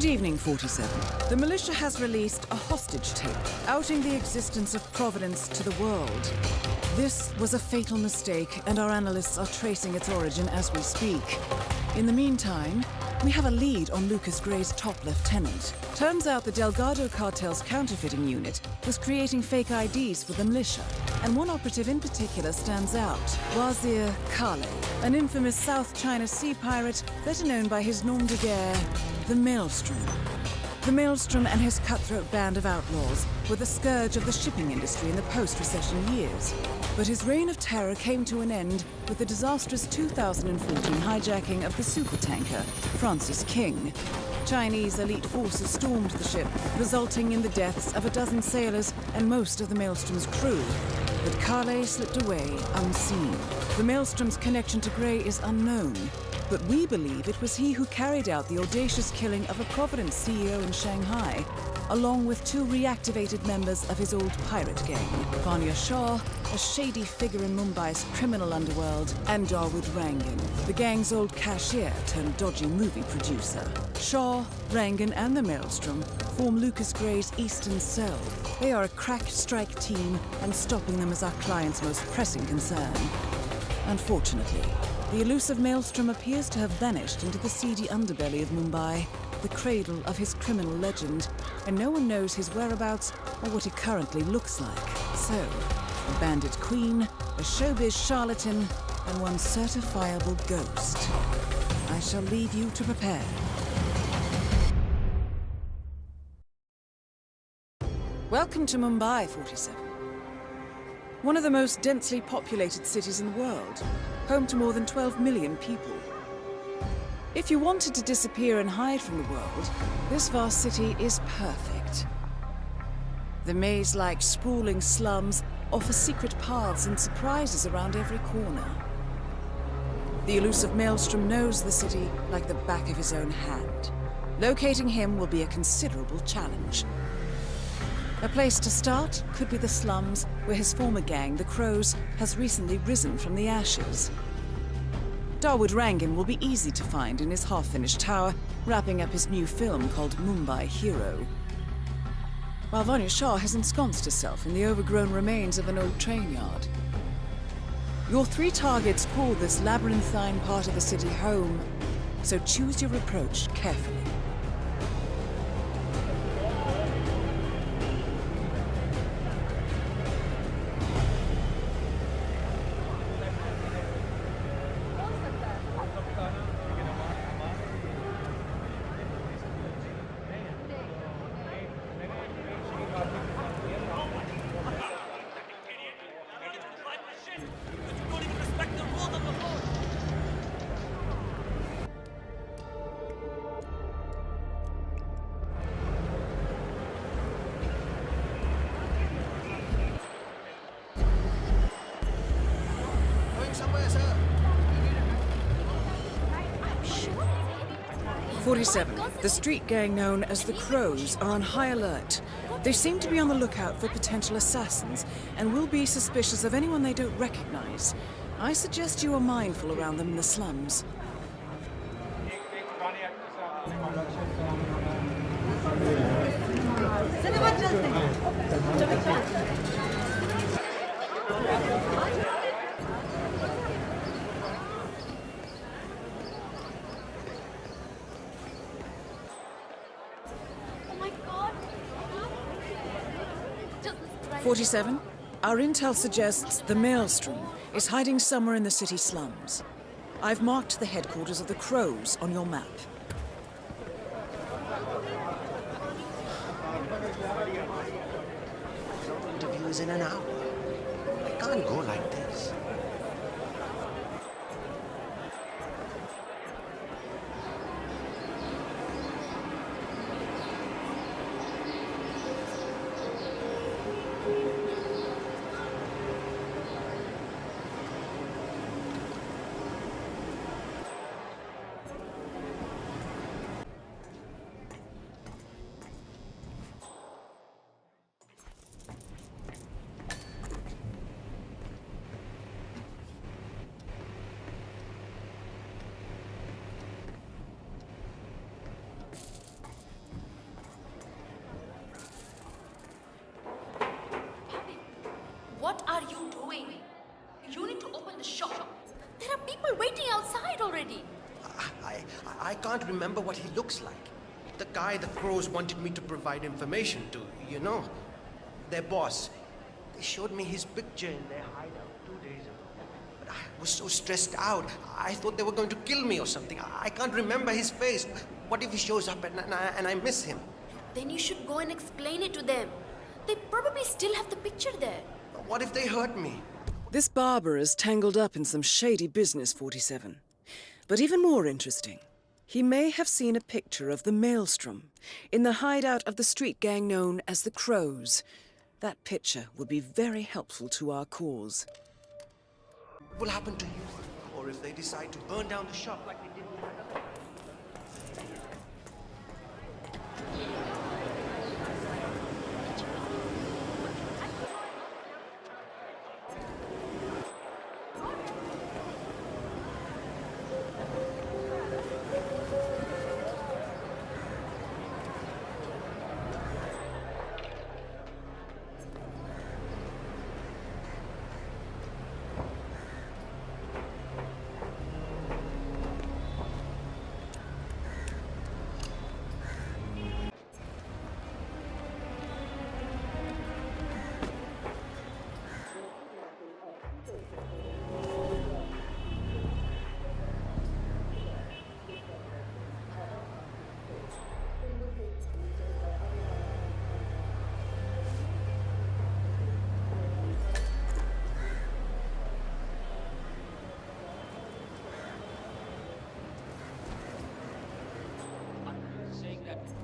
Good evening, 47. The militia has released a hostage tape, outing the existence of Providence to the world. This was a fatal mistake, and our analysts are tracing its origin as we speak. In the meantime, we have a lead on Lucas Gray's top lieutenant. Turns out the Delgado cartel's counterfeiting unit was creating fake IDs for the militia, and one operative in particular stands out, Wazir Kale, an infamous South China Sea pirate better known by his nom de guerre, the Maelstrom. The Maelstrom and his cutthroat band of outlaws were the scourge of the shipping industry in the post-recession years. But his reign of terror came to an end with the disastrous 2014 hijacking of the supertanker, Francis King. Chinese elite forces stormed the ship, resulting in the deaths of a dozen sailors and most of the Maelstrom's crew. But Kale slipped away unseen. The Maelstrom's connection to Gray is unknown, but we believe it was he who carried out the audacious killing of a Providence CEO in Shanghai, along with two reactivated members of his old pirate gang, Vanya Shah, a shady figure in Mumbai's criminal underworld, and Dawood Rangan, the gang's old cashier turned dodgy movie producer. Shah, Rangan, and the Maelstrom form Lucas Gray's Eastern Cell. They are a crack strike team, and stopping them is our client's most pressing concern. Unfortunately, the elusive Maelstrom appears to have vanished into the seedy underbelly of Mumbai, the cradle of his criminal legend, and no one knows his whereabouts or what he currently looks like. So, a bandit queen, a showbiz charlatan, and one certifiable ghost. I shall leave you to prepare. Welcome to Mumbai, 47. One of the most densely populated cities in the world, home to more than 12 million people. If you wanted to disappear and hide from the world, this vast city is perfect. The maze-like sprawling slums offer secret paths and surprises around every corner. The elusive Maelstrom knows the city like the back of his own hand. Locating him will be a considerable challenge. A place to start could be the slums, where his former gang, the Crows, has recently risen from the ashes. Dawood Rangan will be easy to find in his half-finished tower, wrapping up his new film called Mumbai Hero. While Vanya Shah has ensconced herself in the overgrown remains of an old train yard. Your three targets call this labyrinthine part of the city home, so choose your approach carefully. Somewhere, sir. 47. The street gang known as the Crows are on high alert. They seem to be on the lookout for potential assassins and will be suspicious of anyone they don't recognize. I suggest you are mindful around them in the slums. Oh my God. 47. Our intel suggests the Maelstrom is hiding somewhere in the city slums. I've marked the headquarters of the Crows on your map. Interview is in an hour. I can't go like this. what are you doing? You need to open the shop. There are people waiting outside already. I can't remember what he looks like. The guy the crows wanted me to provide information to, you know. Their boss. They showed me his picture in their hideout 2 days ago. But I was so stressed out. I thought they were going to kill me or something. I can't remember his face. What if he shows up and I miss him? Then you should go and explain it to them. They probably still have the picture there. What if they hurt me? This barber is tangled up in some shady business, 47. But even more interesting, he may have seen a picture of the Maelstrom in the hideout of the street gang known as the Crows. That picture would be very helpful to our cause. What will happen to you? Or if they decide to burn down the shop like they did in another?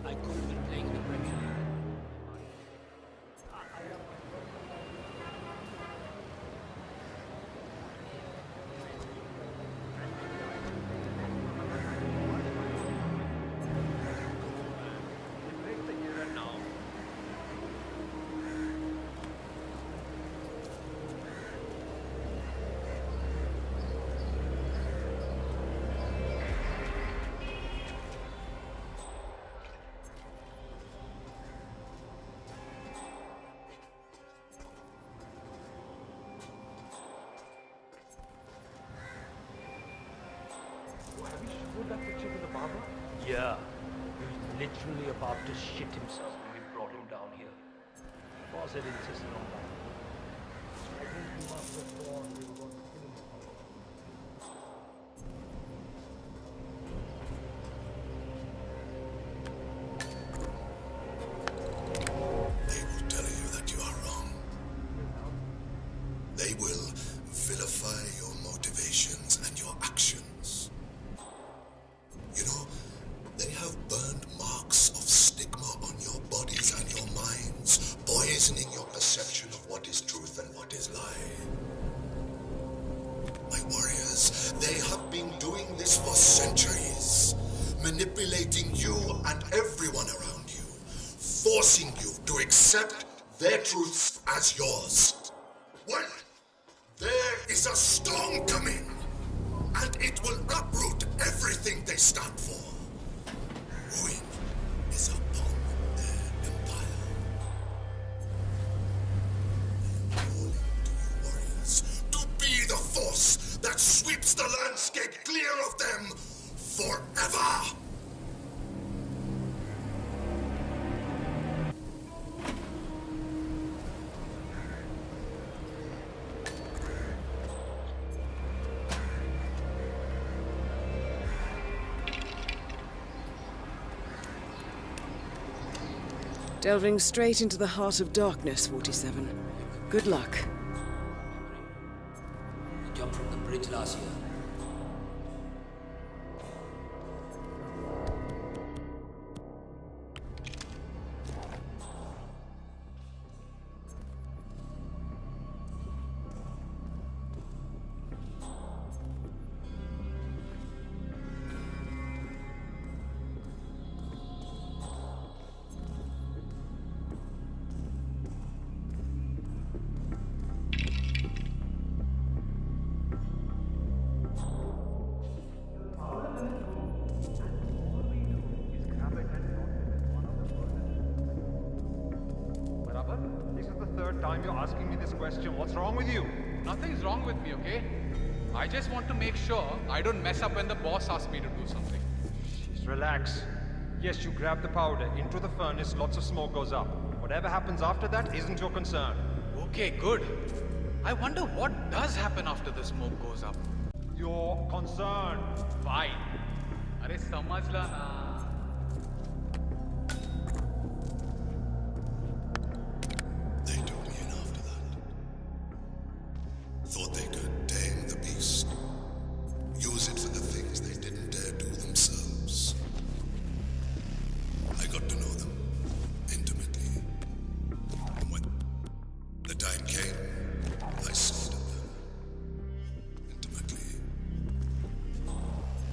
I could have been playing in the Premier League. Have you showed that picture to the barber? Yeah. He was literally about to shit himself when we brought him down here. Boss had insisted on that. I think he must have thought we were going to kill him. They will tell you that you are wrong. They will vilify your motivations and your actions. You know, they have burned marks of stigma on your bodies and your minds, poisoning your perception of what is truth and what is lie. My warriors, they have been doing this for centuries, manipulating you and everyone around you, forcing you to accept their truths as yours. Well, there is a storm coming, and it will uproot everything they stand for. Ruin is upon their empire. I am calling to you warriors to be the force that sweeps the landscape clear of them forever. Delving straight into the heart of darkness, 47. Good luck. I jumped from the bridge last year. this question. What's wrong with you? Nothing's wrong with me, okay? I just want to make sure I don't mess up when the boss asks me to do something. Just relax. Yes, you grab the powder, into the furnace, lots of smoke goes up. Whatever happens after that isn't your concern. Okay, good. I wonder what does happen after the smoke goes up. Your concern. Fine. अरे समझला ना. They took me in after that. Thought they could tame the beast. Use it for the things they didn't dare do themselves. I got to know them intimately. And when the time came, I sorted them intimately.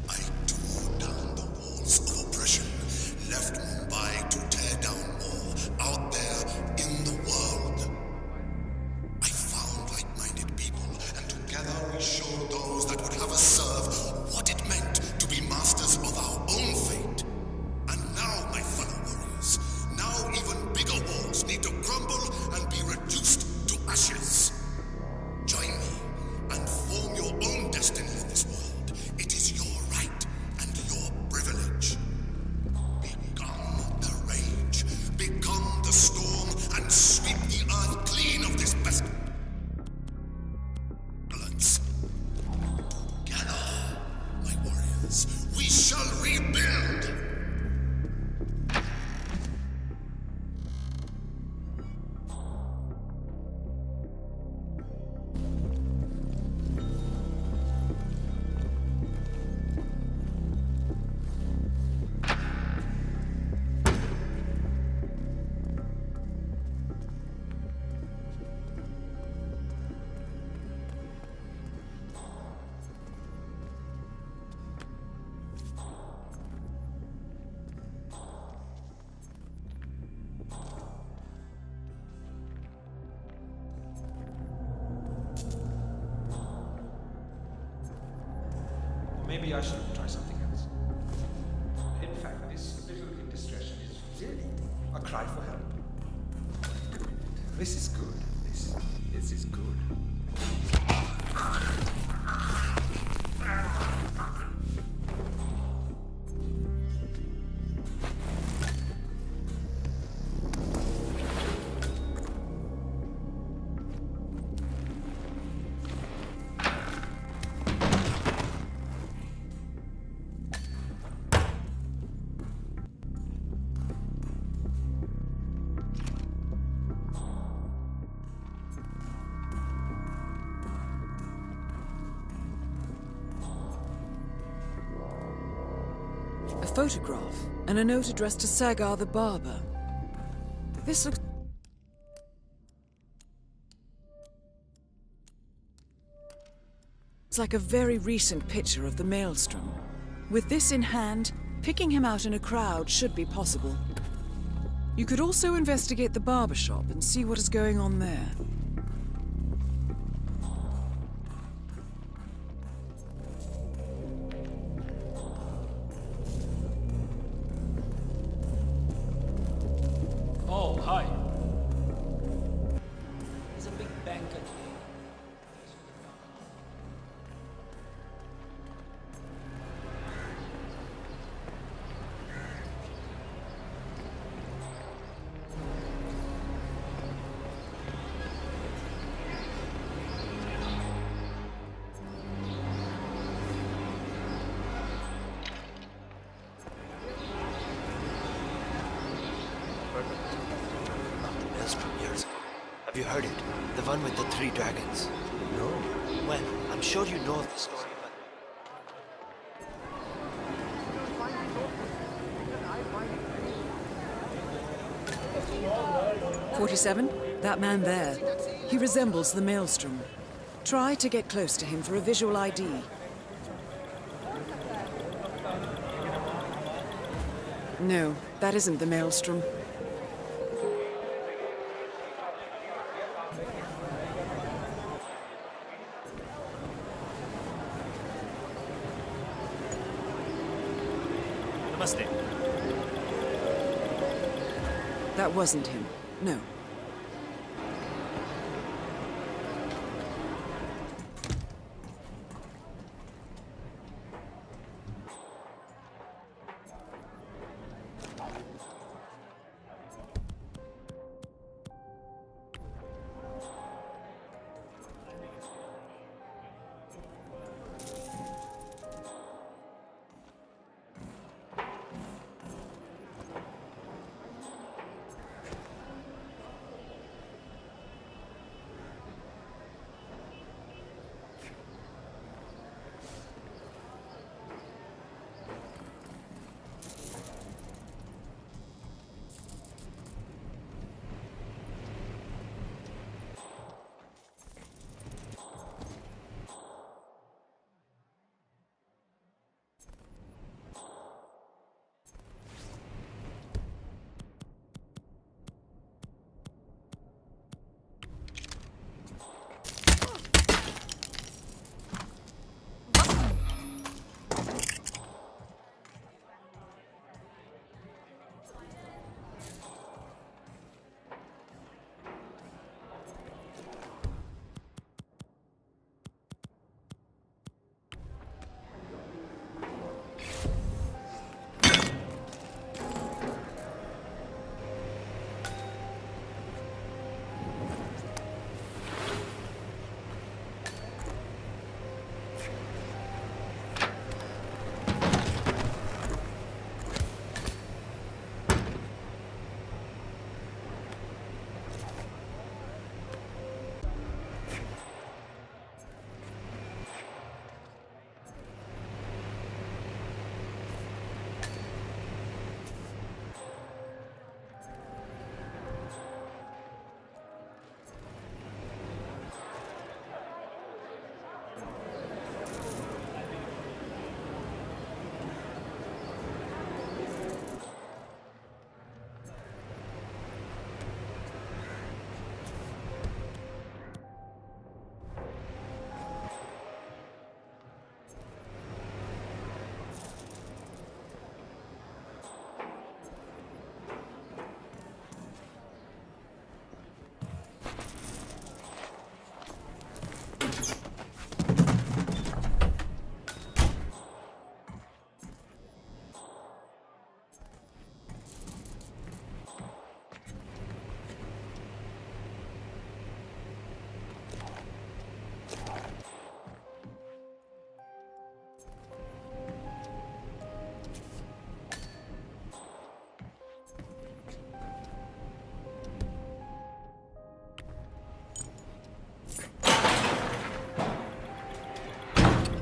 I tore down the walls of oppression, left Mumbai to tear down more out there in the world. I found like-minded people, and together we showed those that would have us serve what it meant to be masters of our own fate. And now, my fellow warriors, now even bigger walls need to crumble and be reduced to ashes. Join me and form your own destiny in this world. It is your right and your privilege. Become the rage, become the storm, and sweep the earth clean of this pestilence. Together, my warriors, we shall rebuild. Maybe I should try something else. In fact, this little indiscretion is really a cry for help. This is good. This is good. A photograph and a note addressed to Sagar the barber. This looks like a very recent picture of the Maelstrom. With this in hand, picking him out in a crowd should be possible. You could also investigate the barber shop and see what is going on there. Oh, hi. There's a big banquet here. Maelstrom years ago. Have you heard it? The one with the 3 dragons. No. Well, I'm sure you know of the story, but 47? That man there. He resembles the Maelstrom. Try to get close to him for a visual ID. No, that isn't the Maelstrom. Namaste. That wasn't him. No.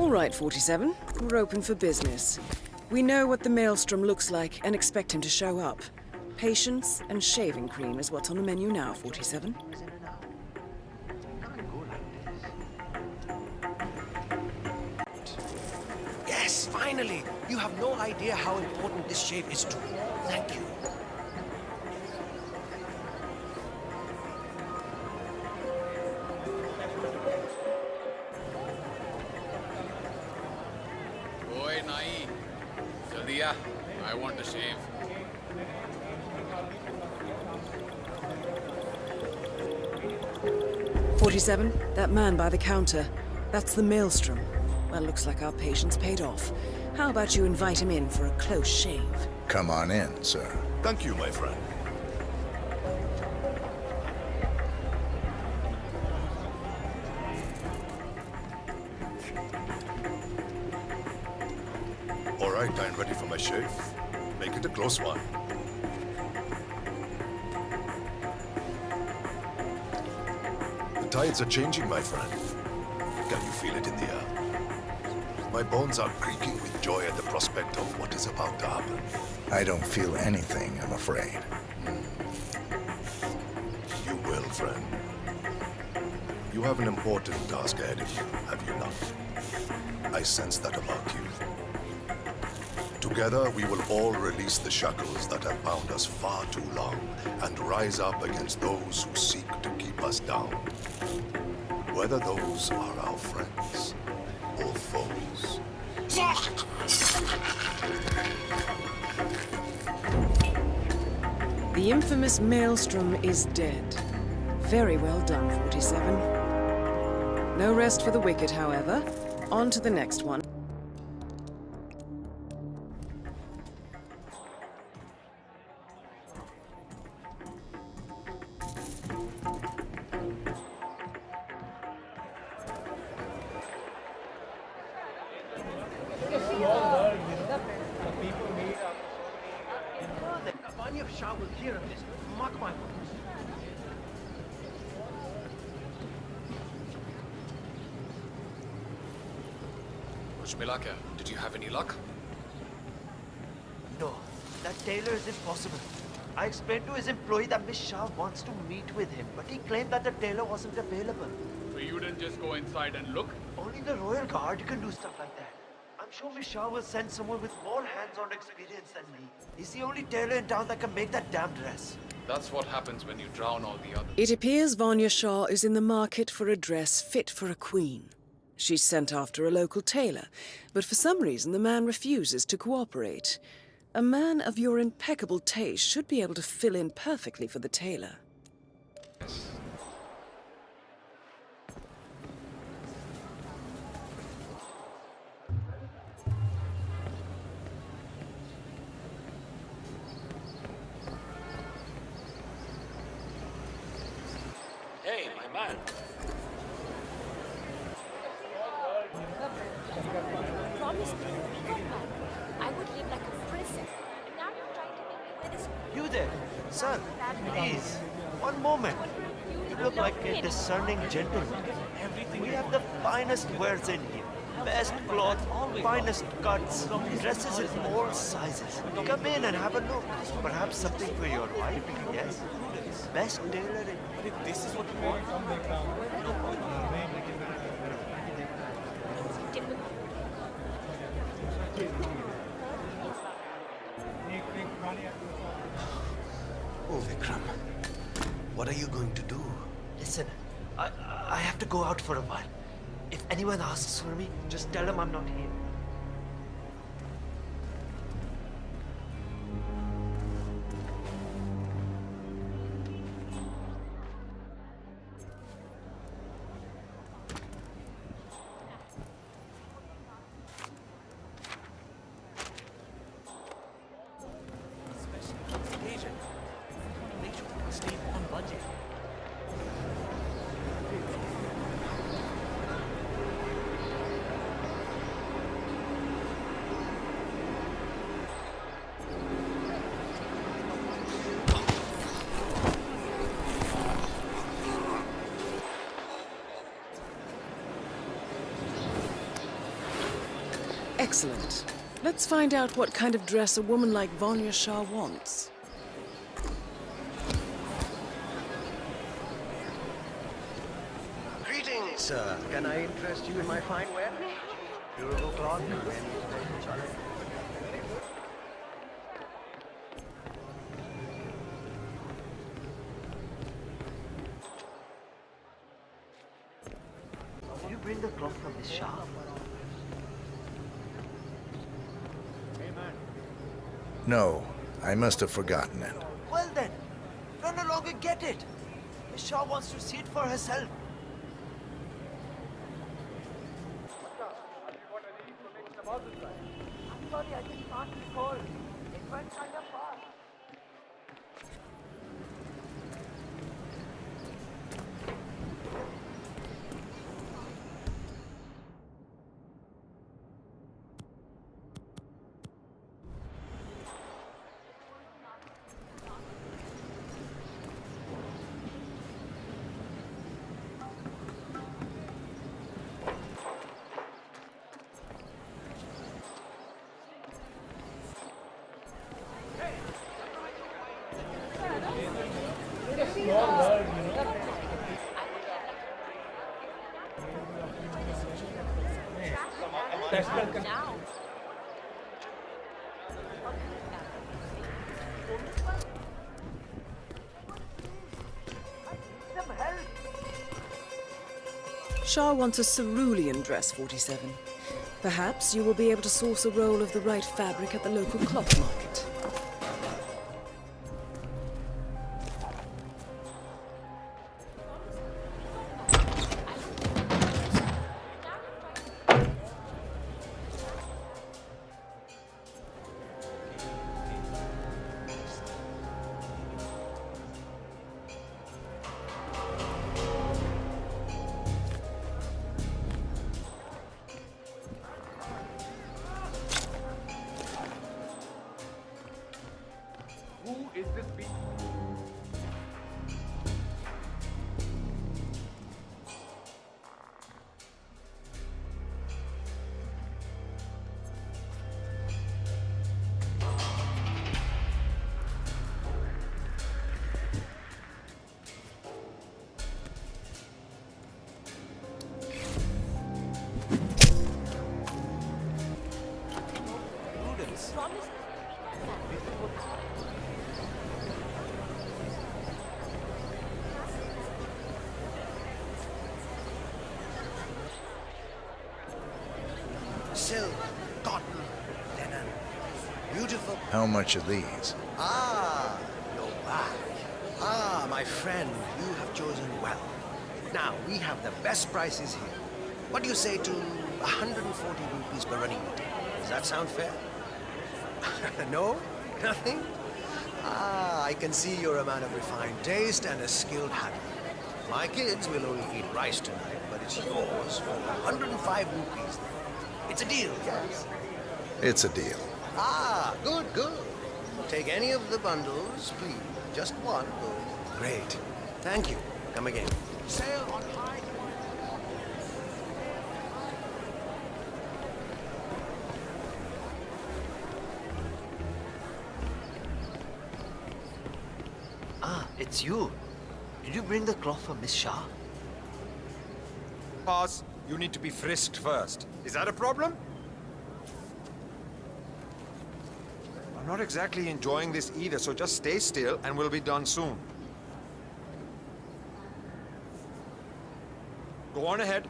All right, 47. We're open for business. We know what the Maelstrom looks like and expect him to show up. Patience and shaving cream is what's on the menu now, 47. Yes, finally! You have no idea how important this shave is to me. Thank you. Oi, Nai. Jaldi aa. I want to shave. "47, that man by the counter. That's the Maelstrom. Well, looks like our patience paid off. How about you invite him in for a close shave?" Come on in, sir. Thank you, my friend. All right, I'm ready for my shave. Make it a close one. The tides are changing, my friend. Can you feel it in the air? My bones are creaking with joy at the prospect of what is about to happen. I don't feel anything, I'm afraid. You will, friend. You have an important task ahead of you, have you not? I sense that about you. Together, we will all release the shackles that have bound us far too long and rise up against those who seek to keep us down. Whether those are our friends or foes. The infamous Maelstrom is dead. Very well done, 47. No rest for the wicked, however. On to the next one. Vanya Shah will hear of this. Mark my words. Kuch mila kya? Did you have any luck? No, that tailor is impossible. I explained to his employee that Miss Shah wants to meet with him, but he claimed that the tailor wasn't available. So you didn't just go inside and look? Only the royal guard can do stuff like that. I'm sure Miss Shah will send someone with more hands-on experience than me. He's the only tailor in town that can make that damn dress. That's what happens when you drown all the others. It appears Vanya Shah is in the market for a dress fit for a queen. She's sent after a local tailor, but for some reason the man refuses to cooperate. A man of your impeccable taste should be able to fill in perfectly for the tailor. Hey, my man. Promise me you'll come back. I would live like a princess. And now you're trying to make me wear this. You there, son, please, one moment. You look like a discerning gentleman. We have the finest wares in here. Best cloth, finest cuts, dresses in all sizes. Come in and have a look. Perhaps something for your wife, yes? Best tailor in... This is what you want? Oh, Vikram. What are you going to do? Listen, I have to go out for a while. If anyone asks for me, just tell them I'm not here. Excellent. Let's find out what kind of dress a woman like Vanya Shah wants. Greetings, sir. Can I interest you in my fine wear? Durable cloth. Did you bring the cloth from Miss Shah? No, I must have forgotten it. Well then, run along and get it. Miss Shah wants to see it for herself. I'm sorry, I just can't recall. It went kind of fast. Now. Shah wants a cerulean dress, 47. Perhaps you will be able to source a roll of the right fabric at the local cloth market. Who is this being? Promise. Silk, cotton, linen. Beautiful. How much are these? Ah, you're back. Ah, my friend, you have chosen well. Now, we have the best prices here. What do you say to 140 rupees per running meter? Does that sound fair? No? Nothing? Ah, I can see you're a man of refined taste and a skilled handler. My kids will only eat rice tonight, but it's yours for 105 rupees. It's a deal, yes? It's a deal. Ah, good, good. Take any of the bundles, please. Just one. Good. Great. Thank you. Come again. Sail on high. Ah, it's you. Did you bring the cloth for Miss Shah? Pause. You need to be frisked first. Is that a problem? I'm not exactly enjoying this either, so just stay still and we'll be done soon. Go on ahead.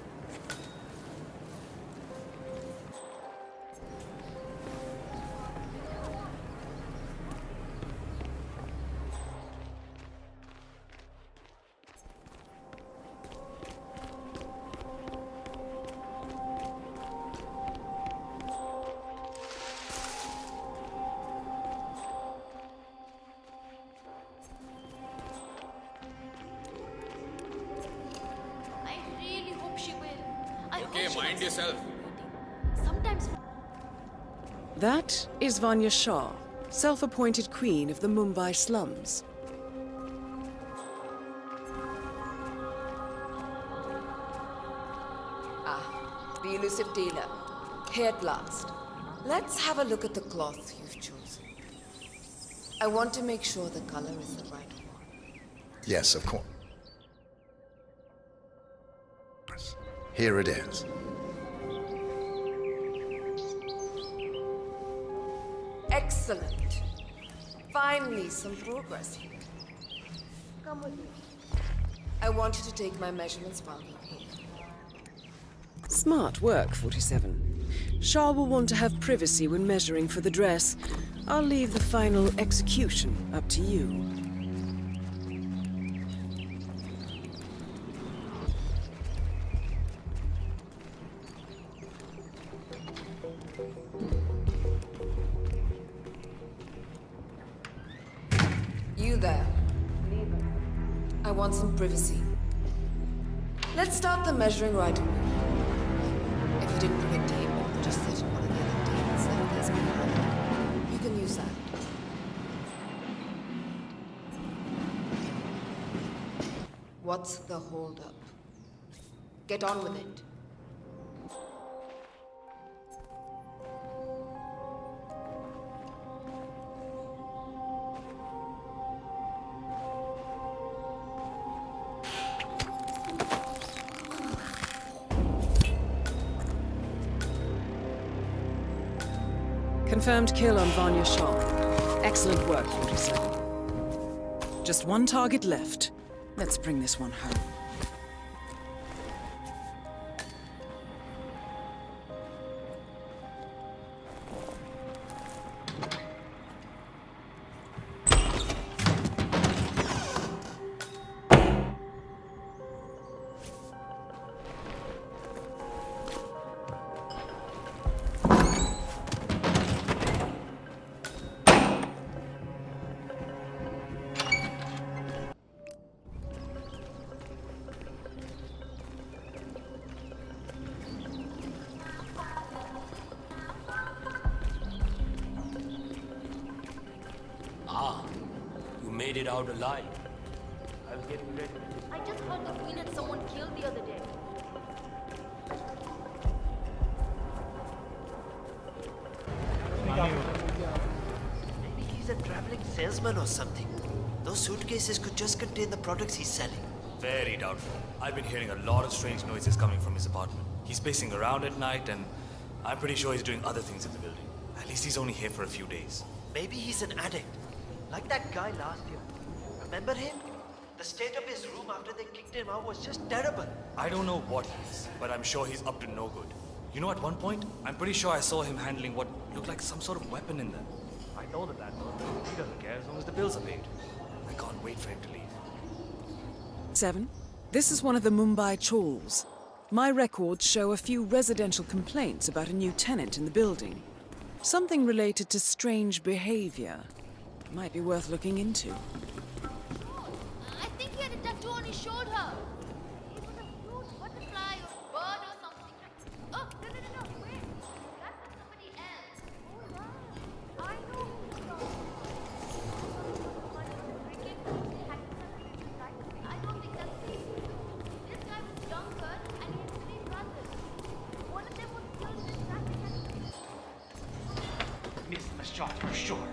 I really hope she will. I hope Okay, she mind gets yourself. Sometimes That is Vanya Shah, self-appointed queen of the Mumbai slums. The elusive dealer. Here at last. Let's have a look at the cloth you've chosen. I want to make sure the color is the right one. Yes, of course. Here it is. Excellent. Finally, some progress here. Come with me. I want you to take my measurements while we're here. Smart work, 47. Shah will want to have privacy when measuring for the dress. I'll leave the final execution up to you. You there. I want some privacy. Let's start the measuring right away. If you didn't bring a tape, just sit in one of the other tables like this behind. You can use that. What's the holdup? Get on with it. Confirmed kill on Vanya Shah. Excellent work, 47. Just one target left. Let's bring this one home. Made it out alive. I was getting ready. I just heard the Queen had someone killed the other day. Maybe he's a traveling salesman or something. Those suitcases could just contain the products he's selling. Very doubtful. I've been hearing a lot of strange noises coming from his apartment. He's pacing around at night, and I'm pretty sure he's doing other things in the building. At least he's only here for a few days. Maybe he's an addict. Like that guy last year. Remember him? The state of his room after they kicked him out was just terrible. I don't know what he is, but I'm sure he's up to no good. You know, at one point, I'm pretty sure I saw him handling what looked like some sort of weapon in there. I know the landlord. He doesn't care as long as the bills are paid. I can't wait for him to leave. 7. This is one of the Mumbai chawls. My records show a few residential complaints about a new tenant in the building. Something related to strange behavior. Might be worth looking into. I think he had a tattoo on his shoulder. It was a huge butterfly or bird or something. Oh, no, wait. That was somebody else. Oh, wow. I know who you're I don't think that's it. This guy was younger and he had 3 brothers. One of them was killed in a traffic accident. Missed a shot for sure.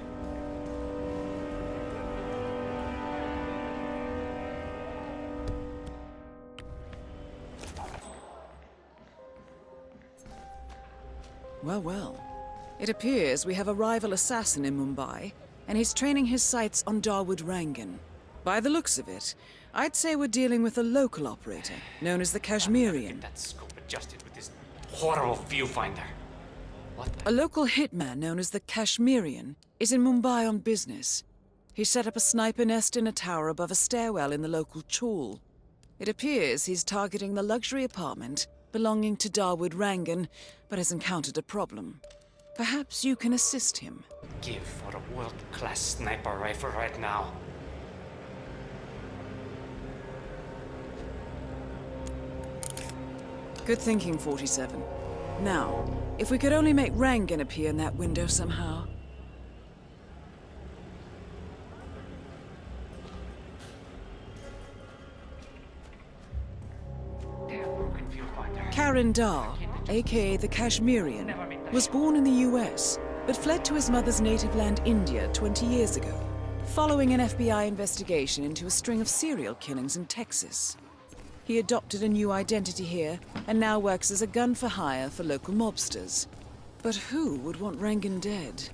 Well. It appears we have a rival assassin in Mumbai, and he's training his sights on Dawood Rangan. By the looks of it, I'd say we're dealing with a local operator, known as the Kashmirian. That scope adjusted with this horrible viewfinder. What the? A local hitman known as the Kashmirian is in Mumbai on business. He set up a sniper nest in a tower above a stairwell in the local chawl. It appears he's targeting the luxury apartment belonging to Dawood Rangan, but has encountered a problem. Perhaps you can assist him. Give for a world-class sniper rifle right now. Good thinking, 47. Now, if we could only make Rangan appear in that window somehow. Karan Dar, aka the Kashmirian. was born in the US, but fled to his mother's native land, India, 20 years ago, following an FBI investigation into a string of serial killings in Texas. He adopted a new identity here and now works as a gun for hire for local mobsters. But who would want Rangan dead?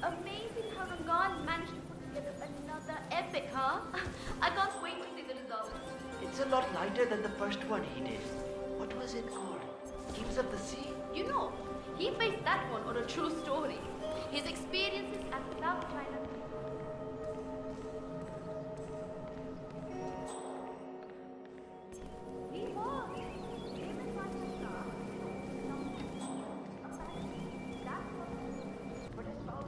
Amazing how Rangan managed to put together another epic, huh? I can't wait to see the results. It's a lot lighter than the first one he did. What was it called? Kings of the Sea? You know, he based that one on a true story. His experiences at South China. He was. Him and Vanya Shah. That's what. But it's all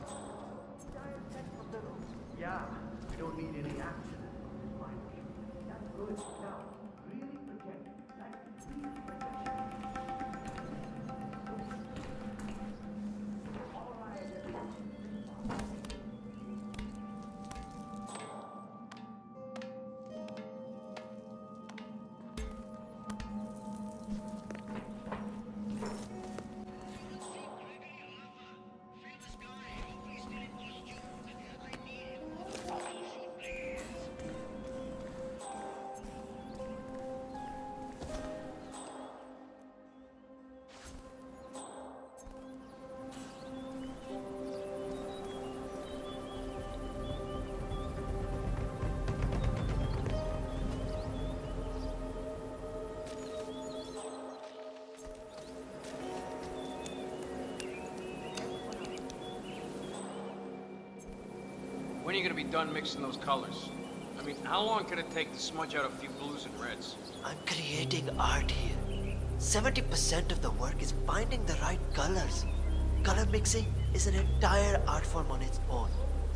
entire set from the room. Yeah, we don't need any action. Fine. That's good. Now, really project. Like real projection. All right. When are you gonna be done mixing those colors? I mean, how long could it take to smudge out a few blues and reds? I'm creating art here. 70% of the work is finding the right colors. Color mixing is an entire art form on its own.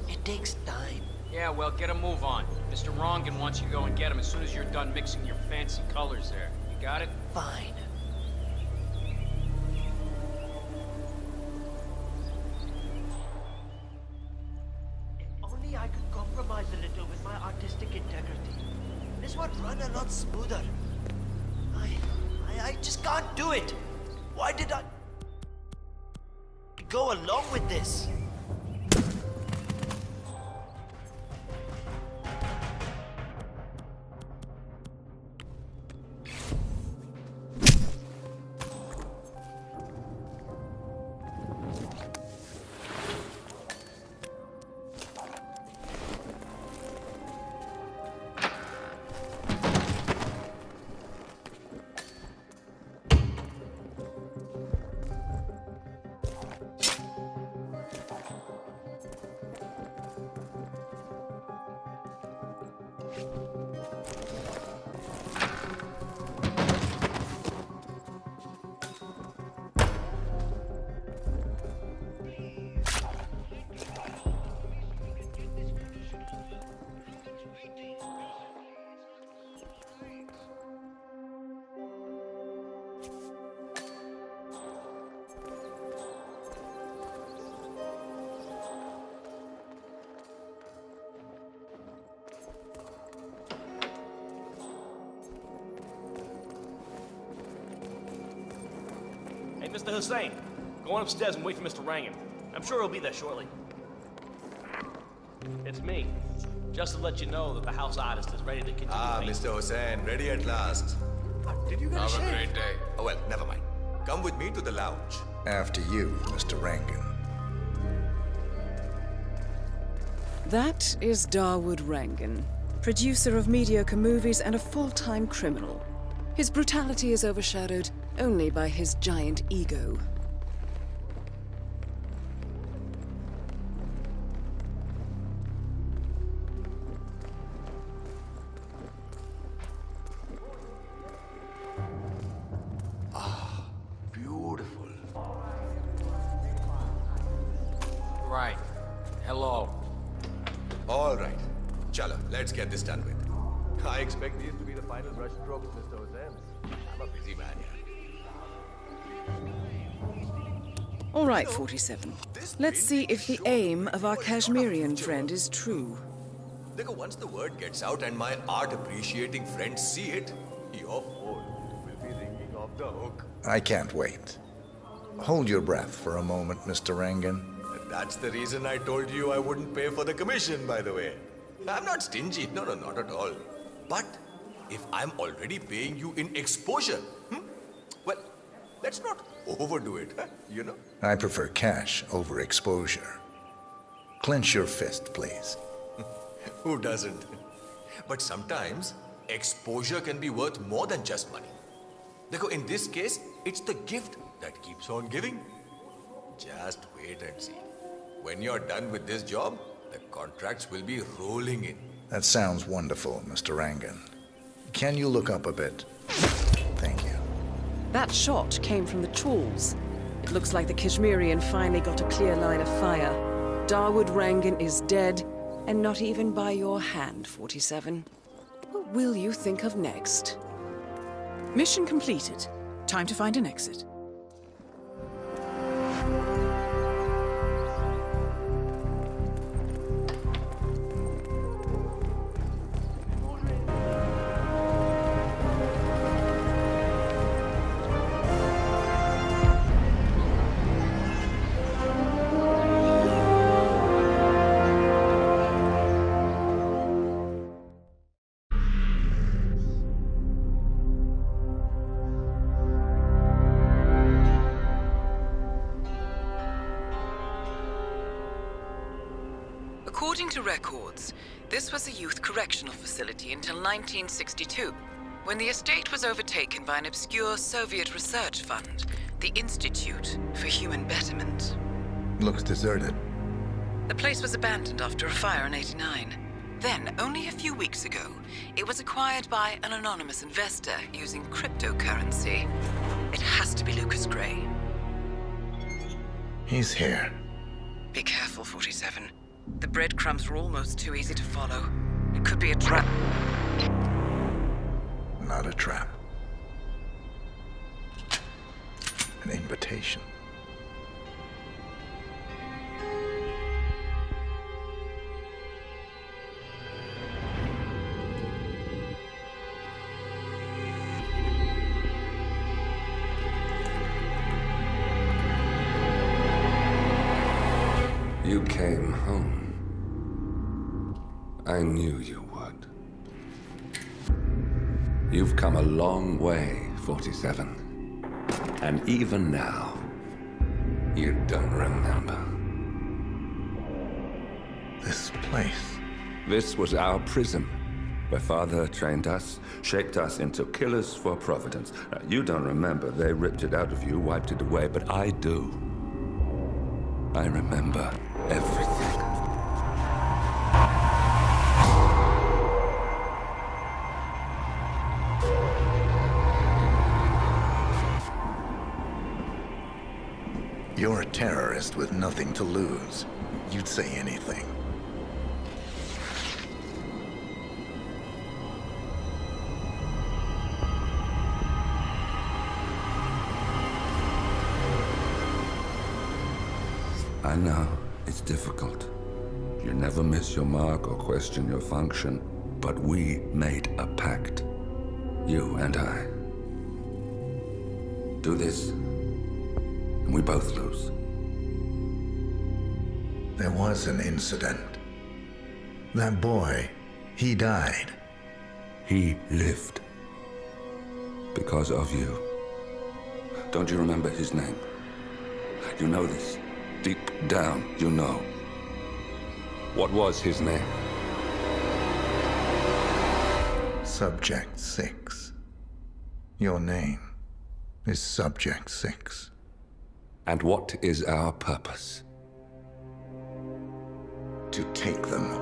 It takes time. Yeah, well, get a move on. Mr. Rangan wants you to go and get him as soon as you're done mixing your fancy colors there. You got it? Fine. If only I could compromise a little with my artistic integrity. This would run a lot smoother. I just can't do it. Why did I go along with this? Hey, Mr. Hussain, go on upstairs and wait for Mr. Rangan. I'm sure he'll be there shortly. It's me. Just to let you know that the house artist is ready to continue. Mr. Hussain, ready at last. Did you get Have a a shave? great day. Oh, well, never mind. Come with me to the lounge. After you, Mr. Rangan. That is Dawood Rangan, producer of mediocre movies and a full-time criminal. His brutality is overshadowed only by his giant ego. Beautiful. Right. Hello. All right. Chala, let's get this done with. I expect these to be the final brush strokes, Mr. Hossein. I'm a busy man here. All right, 47. Let's see if the aim of our Kashmirian friend is true. Look, once the word gets out and my art-appreciating friends see it, your phone will be ringing off the hook. I can't wait. Hold your breath for a moment, Mr. Rangan. That's the reason I told you I wouldn't pay for the commission, by the way. I'm not stingy. No, not at all. But if I'm already paying you in exposure, well, let's not overdo it, you know? I prefer cash over exposure. Clench your fist, please. Who doesn't? But sometimes, exposure can be worth more than just money. Dekho, in this case, it's the gift that keeps on giving. Just wait and see. When you're done with this job, the contracts will be rolling in. That sounds wonderful, Mr. Rangan. Can you look up a bit? Thank you. That shot came from the tools. It looks like the Kashmirian finally got a clear line of fire. Dawood Rangan is dead, and not even by your hand, 47. What will you think of next? Mission completed. Time to find an exit. According to records, this was a youth correctional facility until 1962, when the estate was overtaken by an obscure Soviet research fund, the Institute for Human Betterment. Looks deserted. The place was abandoned after a fire in '89. Then, only a few weeks ago, it was acquired by an anonymous investor using cryptocurrency. It has to be Lucas Gray. He's here. Be careful, 47. The breadcrumbs were almost too easy to follow. It could be a trap. Not a trap. An invitation. You came home. I knew you would. You've come a long way, 47. And even now, you don't remember. This place. This was our prison, where Father trained us, shaped us into killers for Providence. Now, you don't remember. They ripped it out of you, wiped it away, but I do. I remember everything. You're a terrorist with nothing to lose. You'd say anything. I know, it's difficult. You never miss your mark or question your function, but we made a pact. You and I. Do this, and we both lose. There was an incident. That boy, he died. He lived. Because of you. Don't you remember his name? You know this. Deep down, you know. What was his name? Subject 6. Your name is Subject 6. And what is our purpose? To take them.